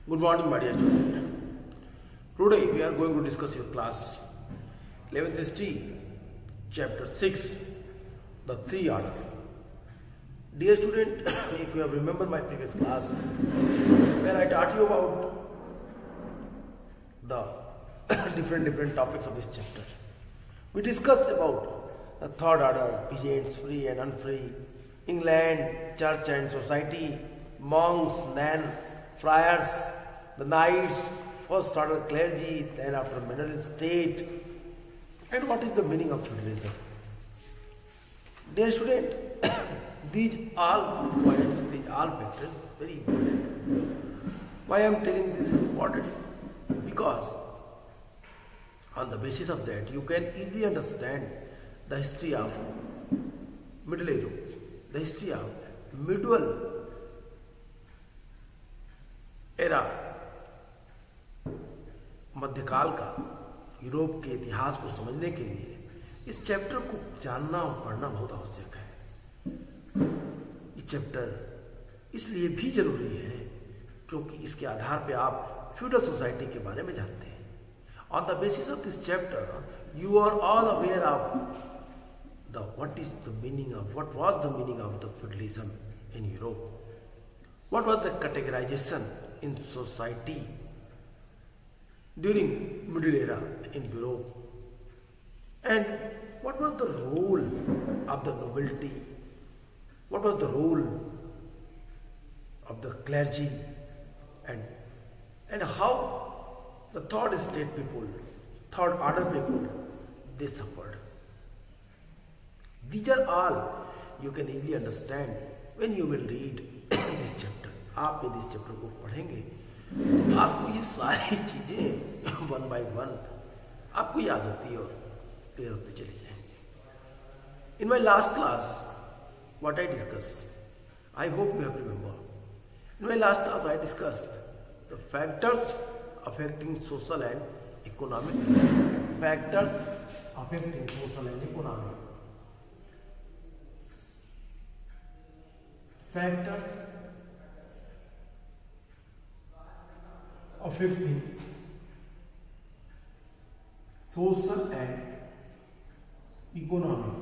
Good morning, my dear student. Today we are going to discuss your class 11th history, chapter 6, the three order. Dear student, if you have remembered my previous class, where I taught you about the different topics of this chapter, we discussed about the third order, peasants, free and unfree, England, church and society, monks, nuns, friars, the knights, first order clergy, then after mineral state, and what is the meaning of feudalism. Dear student, these all points, these all factors, very important. Why I am telling this is important? Because on the basis of that, you can easily understand the history of Middle Europe, the history of medieval era, मध्यकाल का Europe के इतिहास को समझने के लिए इस chapter को जानना और पढ़ना बहुत आवश्यक है। ये चैप्टर इसलिए भी जरूरी है क्योंकि इसके आधार पर आप फ्यूडल सोसाइटी के बारे में जानते हैं। On the basis of this chapter you are all aware of the what is the meaning of what was the meaning of the feudalism in Europe, what was the categorization in society during middle era in Europe, and what was the role of the nobility, what was the role of the clergy, and how the third estate people, third order people, they suffered. These are all you can easily understand when you will read this chapter. आप यदि इस chapter को पढ़ेंगे आपको ये सारी चीजें one by one आपको याद होती है और क्लियर होती चली जाएंगी। In my last class what I discuss, I hope you have remember, in my last class I discuss the factors affecting social and economic, factors affecting social and economic, factors affecting social and economic,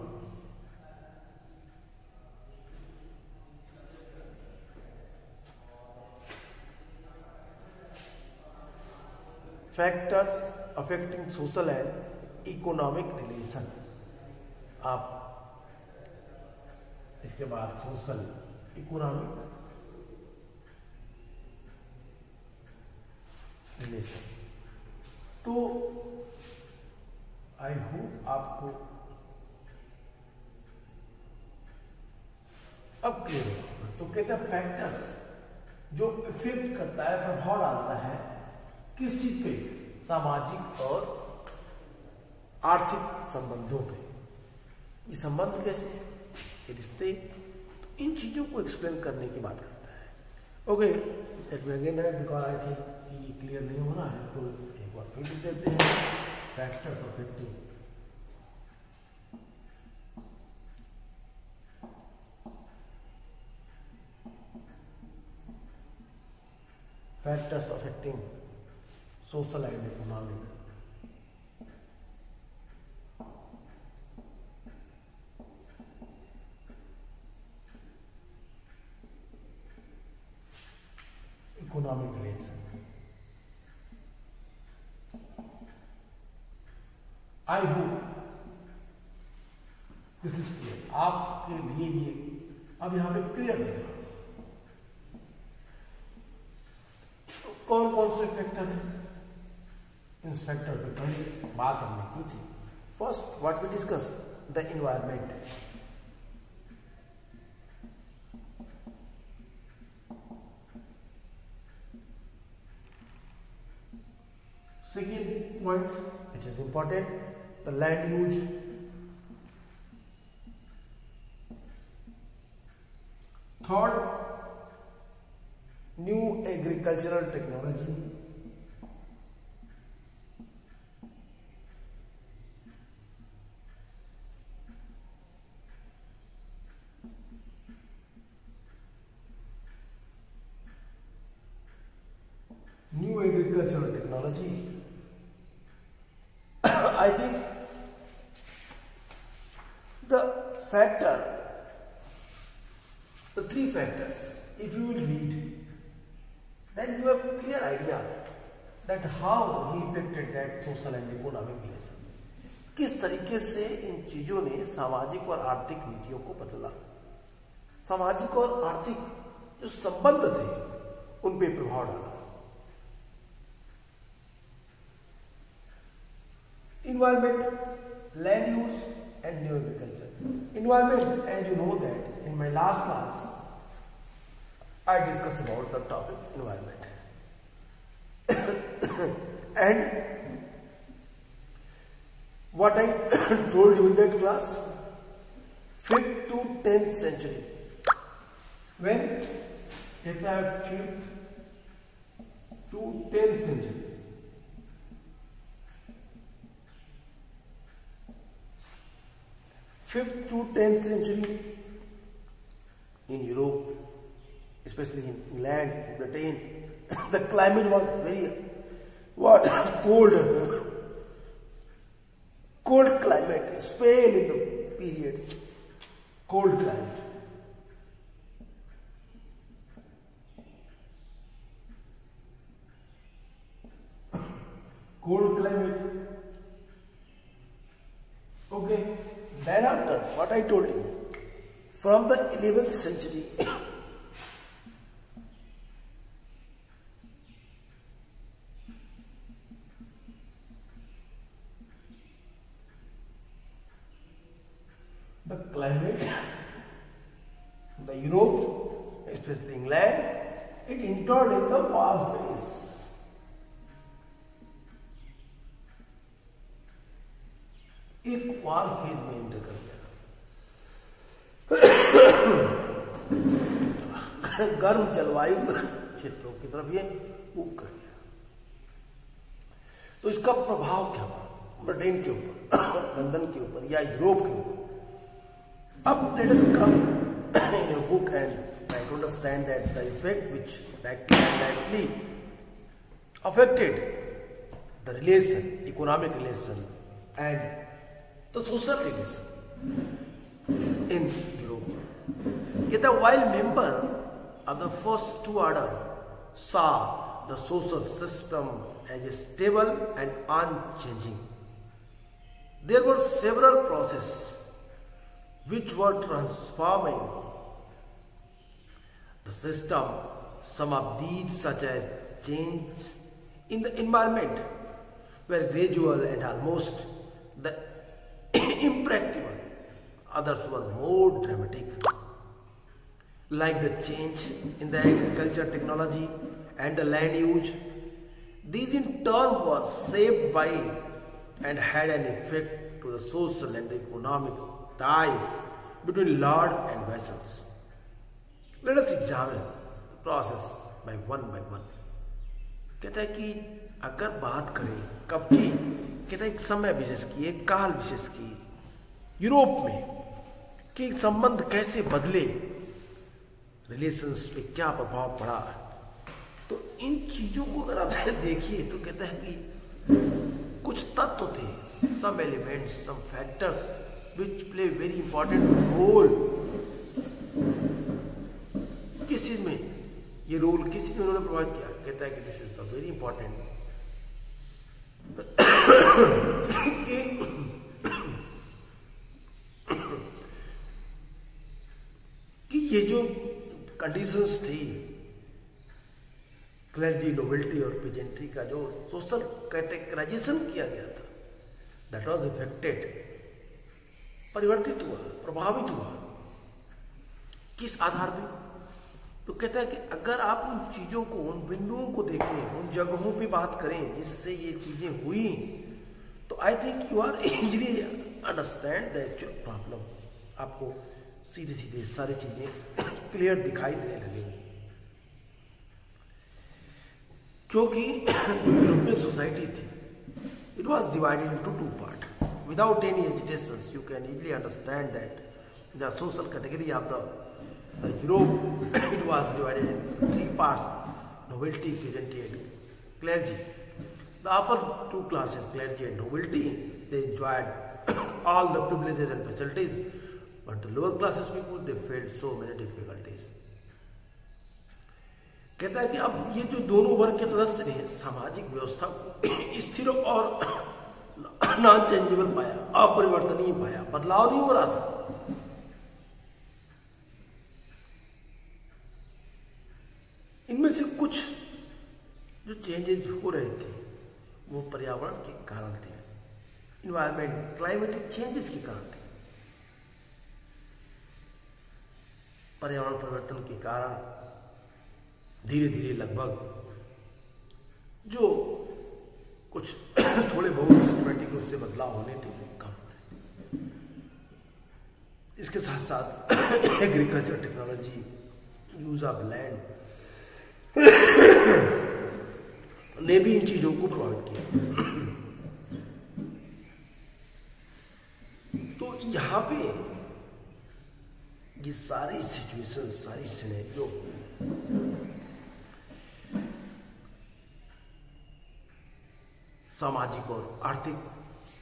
factors affecting social and economic relation। आप इसके बाद social economic relation, तो I hope आपको अब clear होगा। तो कहते हैं फैक्टर्स जो इफेक्ट करता है, प्रभाव डालता है किस चीज पे, सामाजिक और आर्थिक संबंधों पे। ये संबंध कैसे है, ये रिश्ते, तो इन चीजों को एक्सप्लेन करने की बात करता है। Okay, let me again right because I think ये क्लियर नहीं हो रहा है, तो एक बार फिर लिख देते हैं factors affecting factors affecting social and economic. Economic relation, I hope this is clear, आपके लिए ये अब यहां पे क्लियर देगा। तो कौन कौन से फैक्टर हैं, इन फैक्टर पे पहले बात हमने की थी। First what we discuss, the environment, second point which is important, the land use, third new agricultural technology, new agricultural technology. I think the three factors, if you will read, then you have a clear idea that how he affected that social and economic relation. किस तरीके से इन चीजों ने सामाजिक और आर्थिक नीतियों को बदला, सामाजिक और आर्थिक जो संबंध थे उन पे प्रभाव डाला. Environment, land use and new agriculture. Environment, as you know that in my last class I discussed about the topic environment. And what I told you in that class, 5th to 10th century, when कहता है 5th to 10th century, fifth to 10th century in Europe, especially in England, Britain, the climate was very cold climate, Spain in the period, cold climate. Cold climate. Okay. Then after, what I told you, from the 11th century, the climate, the Europe, especially England, it entered in the warm phase. एक वार phase में enter कर गया, गर्म जलवायु क्षेत्रों की तरफ ये मूव कर गया. तो इसका प्रभाव क्या हुआ ब्रिटेन के ऊपर, लंदन के ऊपर या यूरोप के ऊपर. अब let us come in your book and try to understand that the effect which directly affected the relation, economic relation and the social relation in Europe. Yet while member of the first two order saw the social system as stable and unchanging, there were several processes which were transforming the system. Some of these, such as change in the environment, were gradual and almost the impractical. Others were more dramatic, like the change in the agriculture technology and the land use. These in turn were shaped by and had an effect to the social and the economic ties between lord and vassals. Let us examine the process by one. कहता है कि अगर बात करें कब की, कहता है एक समय विशेष की, एक काल विशेष की यूरोप में, कि संबंध कैसे बदले, रिलेशंस पे क्या प्रभाव पड़ा. तो इन चीजों को अगर आप देखिए तो कहता है कि कुछ तत्व थे, some elements, some factors which play very important role. किस चीज में ये रोल, किस चीज में उन्होंने प्रभावित किया. कहता है कि this is the very important कि ये जो कंडीशंस थी, क्लर्जी, नोबिलिटी और पेजेंट्री का जो सोशल कैटेगराइजेशन किया गया था, दैट वाज इफेक्टेड, परिवर्तित हुआ, प्रभावित हुआ. किस आधार पे? तो कहता है कि अगर आप उन चीजों को, उन बिंदुओं को देखें, उन जगहों पे बात करें जिससे ये चीजें हुई, तो I think you are easily understand the actual problem. आपको सीधे सीधे सारी चीजें क्लियर दिखाई देने लगेंगी. क्योंकि यूरोपियन सोसाइटी थी, it was divided into two part. Without any agitation you can easily understand that the social category of the Europe, it was divided into three parts: nobility, peasantry, and clergy. The upper two classes, clergy and nobility, they enjoyed all the privileges and facilities, but the lower classes people, they faced so many difficulties. कहता है कि अब ये जो दोनों वर्ग के सदस्य ने सामाजिक व्यवस्था को स्थिर और नॉन चेंजेबल पाया, अपरिवर्तनीय पाया, बदलाव नहीं हो रहा था। इनमें से कुछ जो चेंजेस हो रहे थे वो पर्यावरण के कारण थे, इन्वायरमेंट क्लाइमेटिक चेंजेस के कारण थे। पर्यावरण परिवर्तन के कारण धीरे धीरे लगभग जो कुछ थोड़े बहुत सिस्टमेटिक उससे बदलाव होने थे वो कम हो रहे। इसके साथ साथ agriculture technology, use of land ने भी इन चीजों को प्रोवाइड किया। तो यहां पे ये सारी सिचुएशन, सारी सिनेरियो सामाजिक और आर्थिक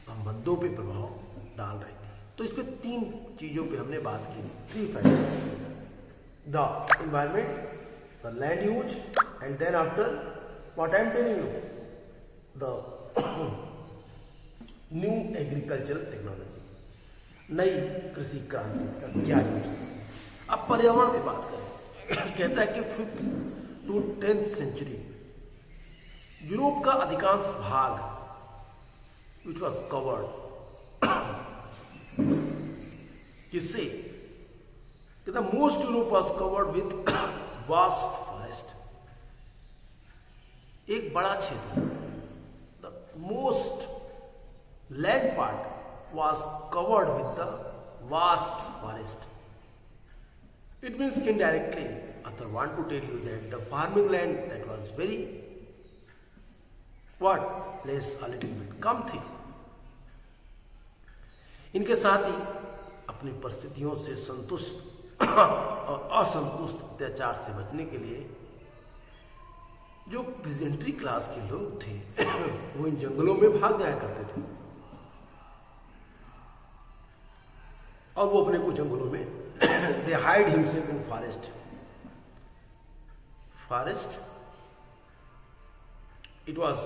संबंधों पे प्रभाव डाल रही थी। तो इस पे तीन चीजों पे हमने बात की, 3 factors, the environment, the land use, and then after what I am telling you, the new agricultural technology, नई कृषि क्रांति का क्या यूज है। अब पर्यावरण की बात करें, कहता है कि 5th to 10th century Europe का अधिकांश भाग विच वॉज कवर्ड, जिससे कहता most Europe was covered with vast forest, एक बड़ा क्षेत्र, the most land part was covered with the vast forest. It means indirectly, author want to tell you that the farming land that was very less, a little bit कम थे. इनके साथ ही अपनी परिस्थितियों से संतुष्ट और असंतुष्ट अत्याचार से बचने के लिए जो पेजेंट्री क्लास के लोग थे वो इन जंगलों में भाग जाया करते थे और वो अपने को जंगलों में they hide himself in forest. Forest, it was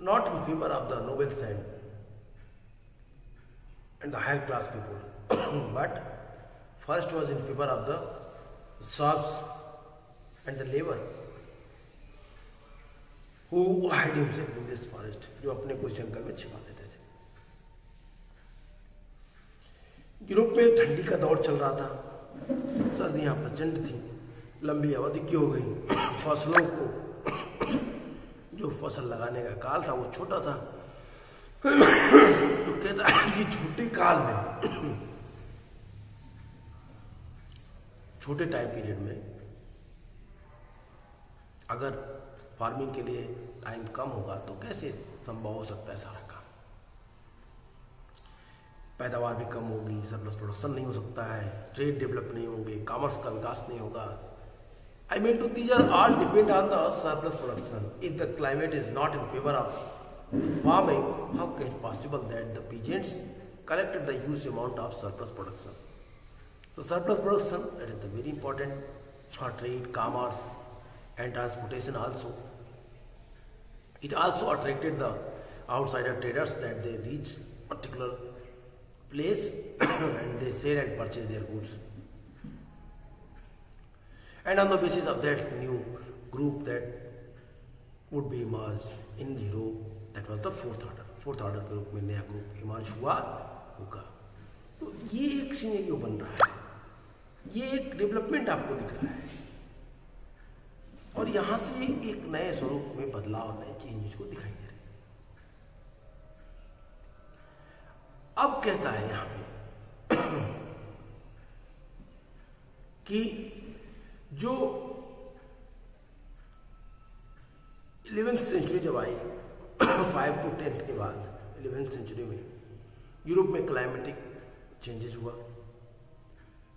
not in favor of the nobles and the higher class people, but forest was in favor of the serfs and the labor who hide himself in this forest, जो अपने को जंगल में छिपा लेते थे. Europe में ठंडी का दौर चल रहा था, सर्दियां प्रचंड थी, लंबी अवधि की हो गई, फसलों को जो फसल लगाने का काल था वो छोटा था. तो कहता है कि छोटे काल में, छोटे टाइम पीरियड में अगर फार्मिंग के लिए टाइम कम होगा तो कैसे संभव हो सकता है सारा काम. पैदावार भी कम होगी, सरप्लस प्रोडक्शन नहीं हो सकता है, ट्रेड डेवलप नहीं होंगे, कॉमर्स का विकास नहीं होगा. I mean to these are all depend on the surplus production. If the climate is not in favour of farming, how can it possible that the peasants collected the huge amount of surplus production. तो surplus production that is the very important for trade, commerce and transportation also. It also attracted the outsider traders that they reach particular place and they sell and purchase their goods. And on the basis of that new group that would be emerged in Europe, that was the fourth order. Fourth order के रूप में नया group emerge हुआ होगा. तो ये एक scenario बन रहा है, ये एक डेवलपमेंट आपको दिख रहा है और यहां से एक नए स्वरूप में बदलाव, नए चेंजेस को दिखाई दे रहे. अब कहता है यहां पे कि जो 11th सेंचुरी जब आई 5 to 10 के बाद 11th सेंचुरी में यूरोप में क्लाइमेटिक चेंजेस हुआ.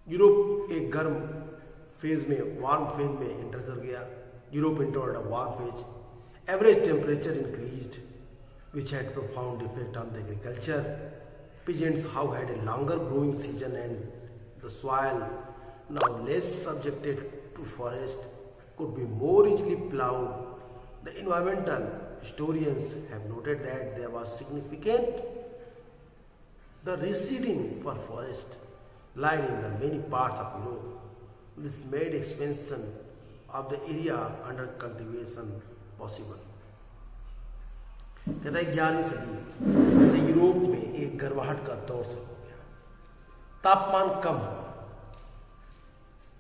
यूरोप एक गर्म फेज में, वार्म फेज में एंटर कर गया. Europe entered a war phase. Average temperature increased, which had profound effect on the agriculture. Peasants how had a longer growing season and the soil, now less subjected to forest, could be more easily plowed. The environmental historians have noted that there was significant the receding for forest line in the many parts of Europe. This made expansion of the area under cultivation possible. कहता है 11वीं सदी से Europe में एक गर्माहट का दौर शुरू हो गया, तापमान कम हुआ,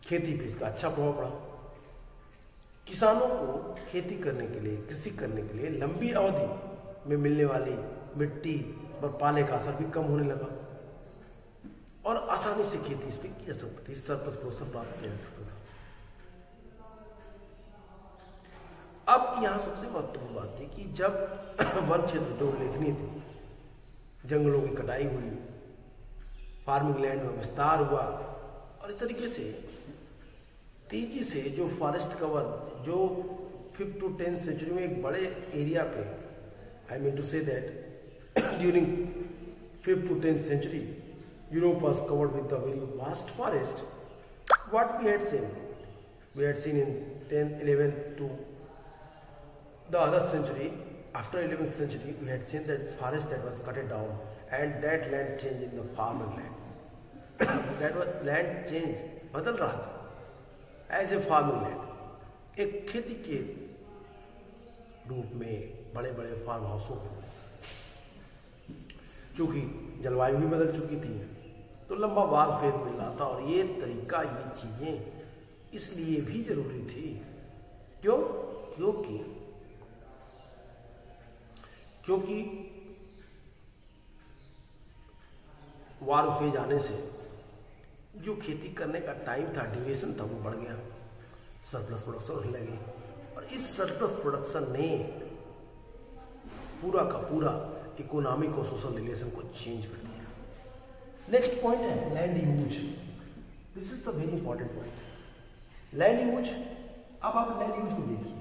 खेती पे इसका अच्छा प्रभाव पड़ा। किसानों को खेती करने के लिए, कृषि करने के लिए लंबी अवधि में मिलने वाली मिट्टी पर पाले का असर भी कम होने लगा और आसानी से खेती इस पर की जा सकती थी, सरप्लस प्रोडक्शन प्राप्त किया जा सकता था। अब यहां सबसे महत्वपूर्ण बात थी कि जब वन क्षेत्र जो उल्लेखनीय थे, जंगलों की कटाई हुई, फार्मिंग लैंड में विस्तार हुआ और इस तरीके से तेजी से जो फॉरेस्ट कवर जो 5th to 10th सेंचुरी में एक बड़े एरिया पे, I mean to say that during 5th to 10th century Europe was covered with a very vast forest. What we had seen in 10th, 11th to the other century. After 11th century, we had seen that forest that was cut down and that land changed in the farming land. That was land change, बदल रहा था as a farming land. एक खेती के रूप में बड़े बड़े फार्म हाउसों को, चूंकि जलवायु भी बदल चुकी थी तो लंबा वार फेर मिल रहा था और ये तरीका, ये चीजें इसलिए भी जरूरी थी। क्यों? क्योंकि वार फेज आने से जो खेती करने का टाइम था, ड्यूरेशन था, वो बढ़ गया, सरप्लस प्रोडक्शन होने लगे और इस सरप्लस प्रोडक्शन ने पूरा का पूरा इकोनॉमिक और सोशल रिलेशन को चेंज कर दिया। नेक्स्ट पॉइंट है land use. This is the very important point, land use. अब आप लैंड यूज को देखिए,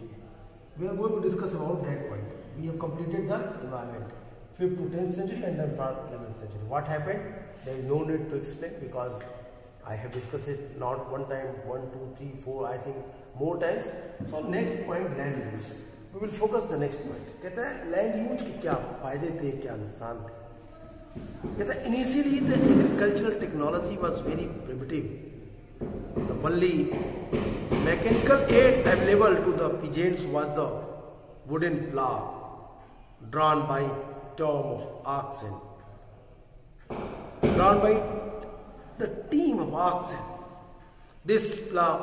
we are going to discuss about that point. We have completed the environment 5th to 10th century and then 11th century. What happened? There is no need to explain because I have discussed it not one time, 1, 2, 3, 4, I think more times. So next point, land use. We will focus the next point. कहता है land use के क्या फायदे थे, क्या नुकसान थे। कहता है initially the agricultural technology was very primitive. The only mechanical aid available to the peasants was the wooden plough drawn by team of oxen. Drawn by the team of oxen. This plough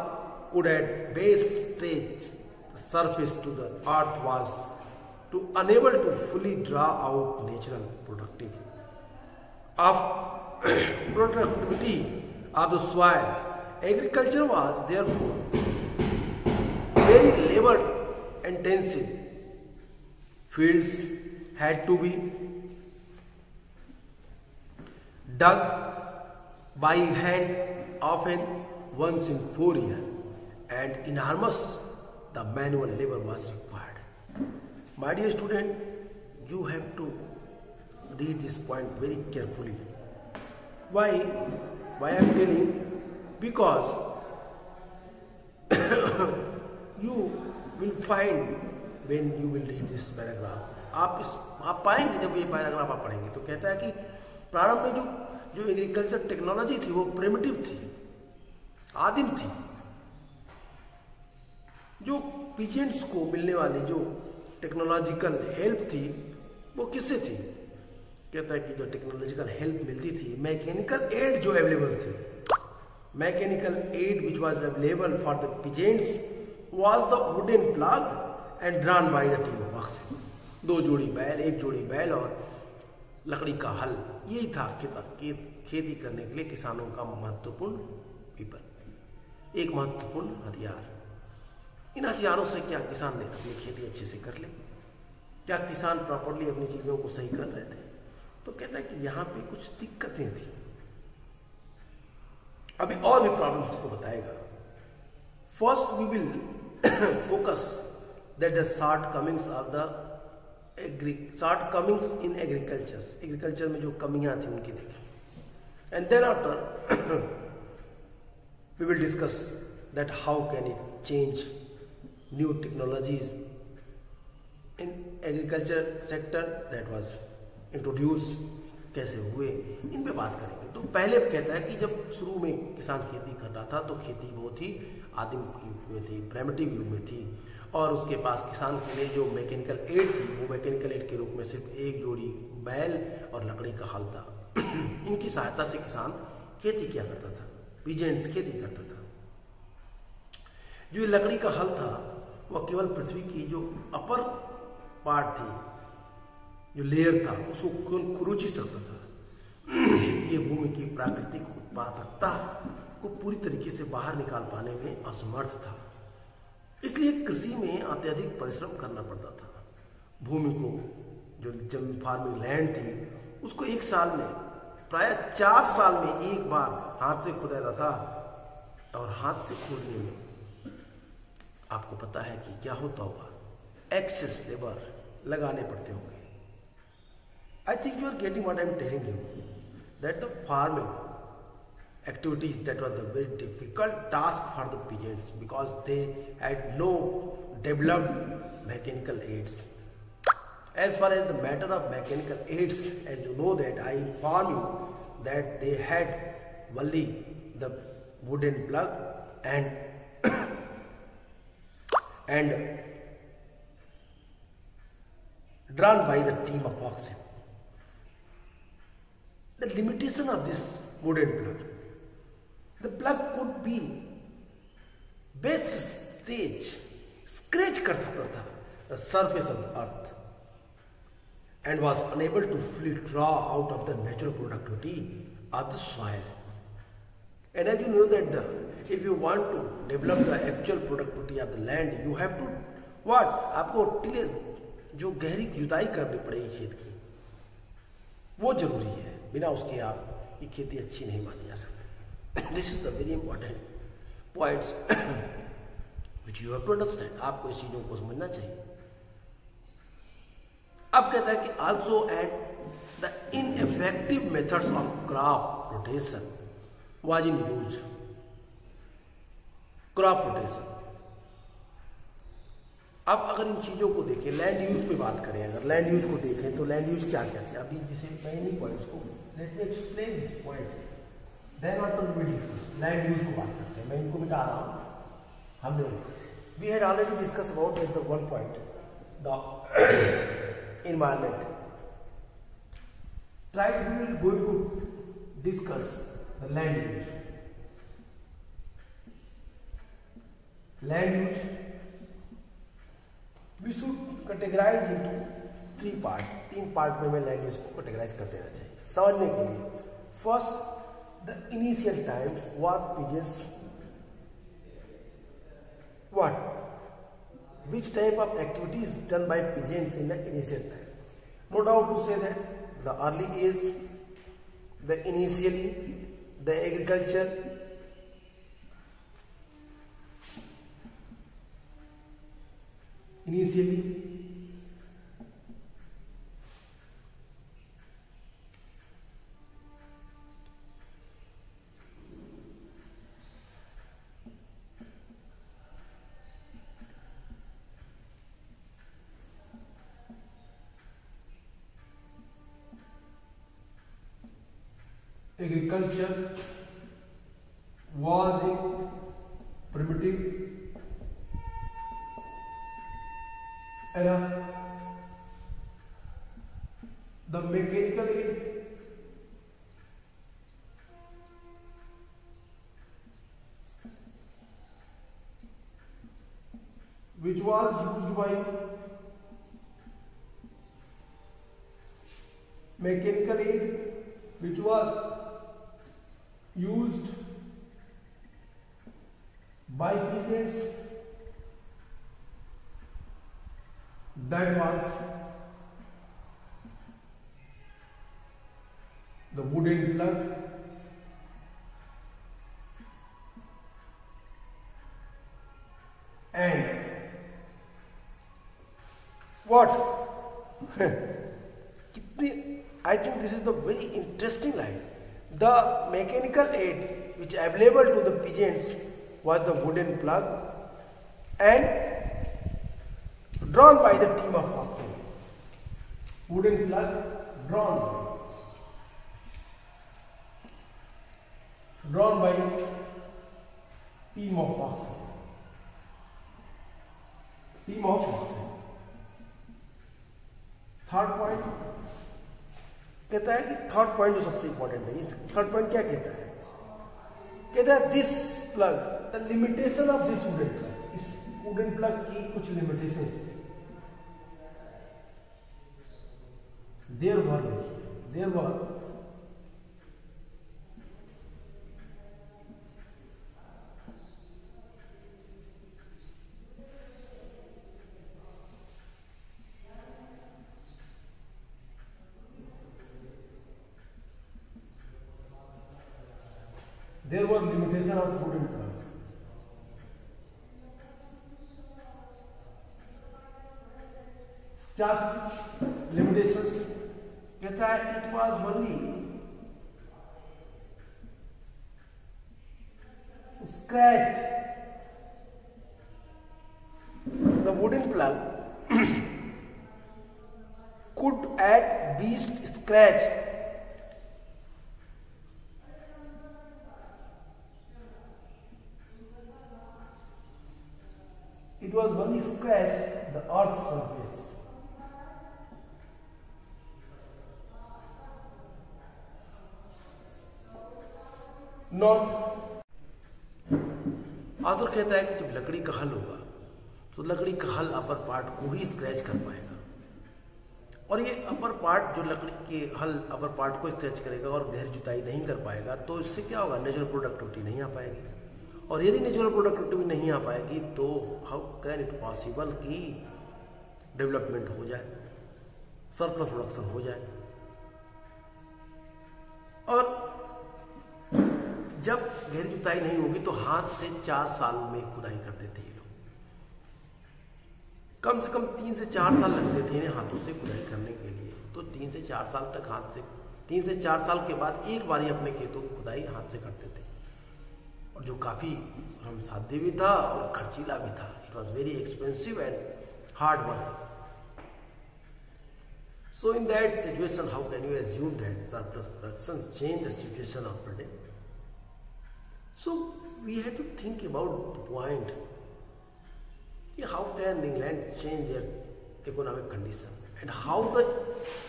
could at base stage the surface to the earth was to unable to fully draw out natural productivity of the soil. Agriculture was therefore very labor intensive. Fields had to be dug by hand often once in 4 years, and enormous the manual labor was required. My dear student, you have to read this point very carefully. Why I am telling? Because you will find when you will read this paragraph, आप पाएंगे जब ये paragraph आप पढ़ेंगे तो कहता है कि प्रारंभ में जो एग्रीकल्चर टेक्नोलॉजी थी वो प्रिमिटिव थी, आदिम थी। जो पीजेंट्स को मिलने वाली जो टेक्नोलॉजिकल हेल्प थी वो किससे थी? कहता है कि जो टेक्नोलॉजिकल हेल्प मिलती थी, मैकेनिकल एड जो अवेलेबल थे, mechanical aid which was available for the peasants was the wooden plug and drawn by the team of oxen. 2 जोड़ी बैल, 1 जोड़ी बैल और लकड़ी का हल, यही था खेती करने के लिए किसानों का महत्वपूर्ण विकल्प, एक महत्वपूर्ण हथियार। इन हथियारों से क्या किसान ने अपनी खेती अच्छे से कर ले? क्या किसान प्रॉपरली अपनी चीजों को सही कर रहे थे? तो कहता है कि यहाँ पे कुछ दिक्कतें थी। अभी और भी प्रॉब्लम्स को बताएगा। First we will focus that the shortcomings of the shortcomings in agriculture में जो कमियां थी उनकी देखें, and thereafter we will discuss that how can it change new technologies in agriculture sector that was introduced, कैसे हुए, इन पे बात करेंगे। तो पहले कहता है कि जब शुरू में किसान खेती कर रहा था तो खेती बहुत ही आदिम युग में थी, प्राइमेटिव युग में थी, और उसके पास किसान के लिए जो मैकेनिकल एड थी वो मैकेनिकल एड के रूप में सिर्फ एक जोड़ी बैल और लकड़ी का हल था। इनकी सहायता से किसान खेती किया करता था, पीजेंट्स खेती करता था। जो लकड़ी का हल था वह केवल पृथ्वी की जो अपर पार्ट थी, जो लेयर था, उसको केवल कुरुच ही सकता था। ये भूमि की प्राकृतिक उत्पादकता को पूरी तरीके से बाहर निकाल पाने में असमर्थ था, इसलिए कृषि में अत्यधिक परिश्रम करना पड़ता था। भूमि को जो फार्मिंग लैंड थी उसको एक साल में प्राय 4 साल में एक बार हाथ से खुदाता था, और हाथ से खोदने में आपको पता है कि क्या होता होगा, एक्सेस लेबर लगाने पड़ते होंगे। I think you are getting what I am telling you, that the farming activities that were the very difficult task for the peasants because they had no developed mechanical aids. As far as the matter of mechanical aids, as you know that I inform you that they had only the wooden plug and drawn by the team of oxen. The limitation of this wooden plug, the plug could be base stage, scratch कर सकता था the surface of the earth and was unable to fully draw out of the natural productivity of the soil. And as you know that if you want to develop the actual productivity of the land, you have to what? आपको tillage जो गहरी जुताई करनी पड़ेगी खेत की, वो जरूरी है। बिना उसके आप ये खेती अच्छी नहीं मानी जा सकती। This is the very important points which you have to understand. आपको इस चीजों को समझना चाहिए। अब कहता है कि also and the ineffective methods of crop rotation was in use. Crop rotation. अब अगर इन चीजों को देखें, लैंड यूज पे बात करें, अगर लैंड यूज को देखें तो लैंड यूज क्या क्या थे, अभी जैसे मैं नहीं पॉइंट्स को let me explain this point, then after we discuss land use को बात करते हैं। मैं इनको मिटा रहा हूं। हमने we had already discuss about the one point the environment, right. We will going to discuss the land use. Land use we should categorize into 3 parts. 3 part में लैंड यूज को कैटेगराइज कर देना चाहिए समझने के लिए। First, the initial time what pigeons, what which type of activities done by pigeons in the initial time. No doubt to say that the early age, the initially, the agriculture, initially, agriculture was in primitive era. The mechanical aid which was used by mechanical aid which was used by peasants, that was the wooden plug, And what? I think this is the very interesting line. The mechanical aid which available to the pigeons was the wooden plug and drawn by the team of oxen. Wooden plug drawn by team of oxen. Third point कहता है कि third point जो सबसे important है, third point क्या कहता है? कहता है this plug, the limitation of this wooden plug, इस वुडन प्लग की कुछ लिमिटेशंस थे। There were limitation of wooden plug. क्या लिमिटेशंस? कहता है it was only scratched. The wooden plug could at best scratch the earth's surface. Not. Author कहता है कि जब लकड़ी का हल होगा तो लकड़ी का हल अपर पार्ट को ही स्क्रैच कर पाएगा, और ये अपर पार्ट जो लकड़ी के हल अपर पार्ट को स्क्रैच करेगा और गहरी जुताई नहीं कर पाएगा, तो इससे क्या होगा? नेचुरल प्रोडक्टिविटी नहीं आ पाएगी। और यदि नेचुरल प्रोडक्टिविटी नहीं आ पाएगी तो हाउ कैन इट पॉसिबल कि डेवलपमेंट हो जाए, सरप्लस प्रोडक्शन हो जाए। और जब गहरी जुताई नहीं होगी तो हाथ से 4 साल में खुदाई करते थे ये लोग। कम से कम 3 से 4 साल लगते थे इन्हें हाथों से खुदाई करने के लिए। तो 3 से 4 साल तक हाथ से, 3 से 4 साल के बाद एक बार ही अपने खेतों की खुदाई हाथ से करते थे, और जो काफी श्रम साध्य भी था और खर्चीला भी था। It was very expensive and hard work. So in that situation, how can you assume that surplus production change the situation of the day? So we have to think about the point. How can England change their economic condition, and how the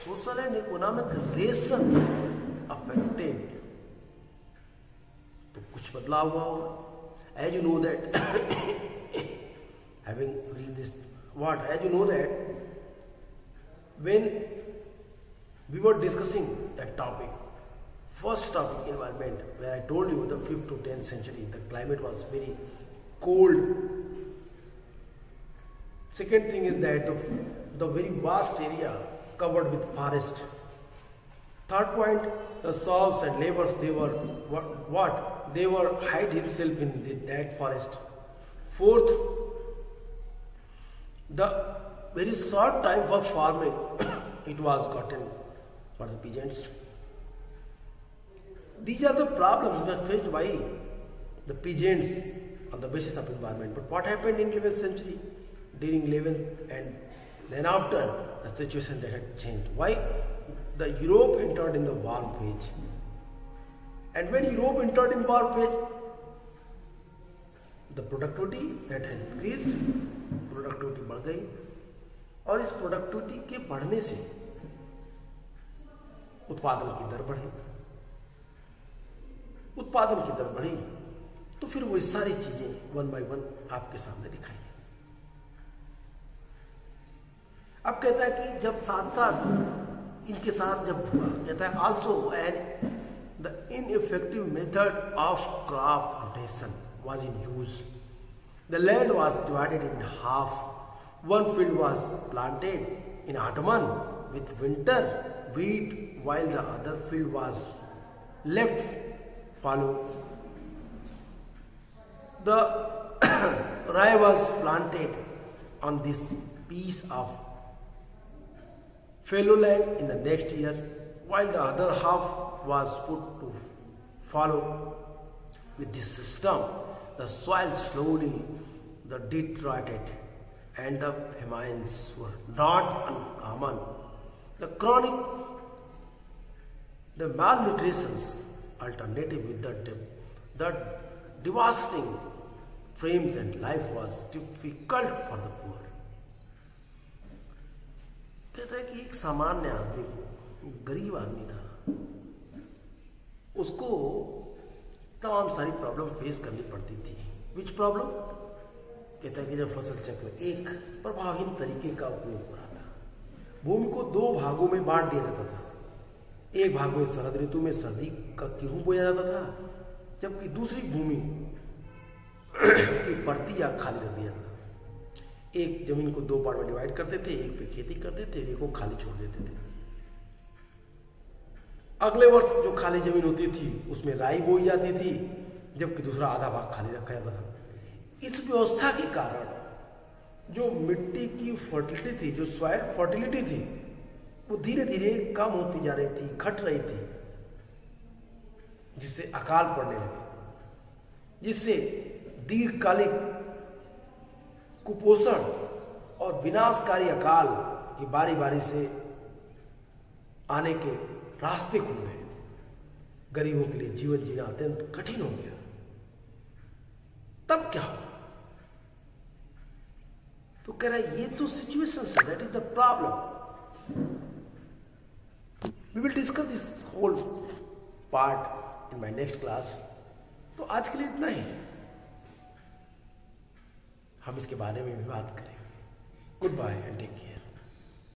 social and economic relation affected? तो कुछ बदलाव हुआ होगा. As you know that, having read this, as you know that when we were discussing that topic, first topic, environment, where I told you the 5th to 10th century, the climate was very cold. Second thing is that the very vast area covered with forest. Third point, the serfs and laborers, they were what? They were hide himself in that forest. Fourth, the very short time for farming it was gotten for the peasants. These are the problems that are faced by the peasants on the basis of environment. But what happened in 11th century? During 11th and then after, the situation that had changed. Why? The Europe entered in the warm phase. And when Europe entered in warm phase, the productivity that has increased, productivity बढ़ गई, और इस productivity के बढ़ने से उत्पादन की दर बढ़ी, उत्पादन की दर बढ़ी, तो फिर वो सारी चीजें वन बाय वन आपके सामने दिखाई है। अब कहता है कि जब साथ साथ इनके साथ जब हुआ, कहता है also and the ineffective method of crop rotation was in use. The land was divided in half. One field was planted in autumn with winter wheat, while the other field was left fallow. The rye was planted on this piece of fallow land in the next year, while the other half was put to follow. With this system, the soil slowly deteriorated, and the famines were not uncommon. The malnutrition's alternative with the devastating frames and life was difficult for the poor. कहता है कि एक सामान्य आदमी को, गरीब आदमी था, उसको तमाम सारी प्रॉब्लम फेस करनी पड़ती थी. विच प्रॉब्लम? कहता है कि जब फसल चक्र एक प्रभावहीन तरीके का उपयोग हो रहा था, भूमि को दो भागों में बांट दिया जाता था. एक भाग में शरद ऋतु में सर्दी का गेहूं बोया जाता था, जबकि दूसरी भूमि की परती या खाली रख दिया था. एक जमीन को दो पार्ट में डिवाइड करते थे, एक पे खेती करते थे, एक को खाली छोड़ देते थे. अगले वर्ष जो खाली जमीन होती थी उसमें राई बोई जाती थी, जबकि दूसरा आधा भाग खाली रखा जाता था. इस व्यवस्था के कारण जो मिट्टी की फर्टिलिटी थी, जो सॉइल फर्टिलिटी थी, वो धीरे धीरे कम होती जा रही थी, घट रही थी, जिससे अकाल पड़ने लगे, जिससे दीर्घकालिक कुपोषण और विनाशकारी अकाल की बारी बारी से आने के रास्ते खुल गए. गरीबों के लिए जीवन जीना अत्यंत कठिन हो गया. तब क्या हो? तो कह रहा है ये तो सिचुएशन है, that is the problem. We will discuss this whole part in my next class. तो आज के लिए इतना ही. हम इसके बारे में भी बात करेंगे. Good bye and take care.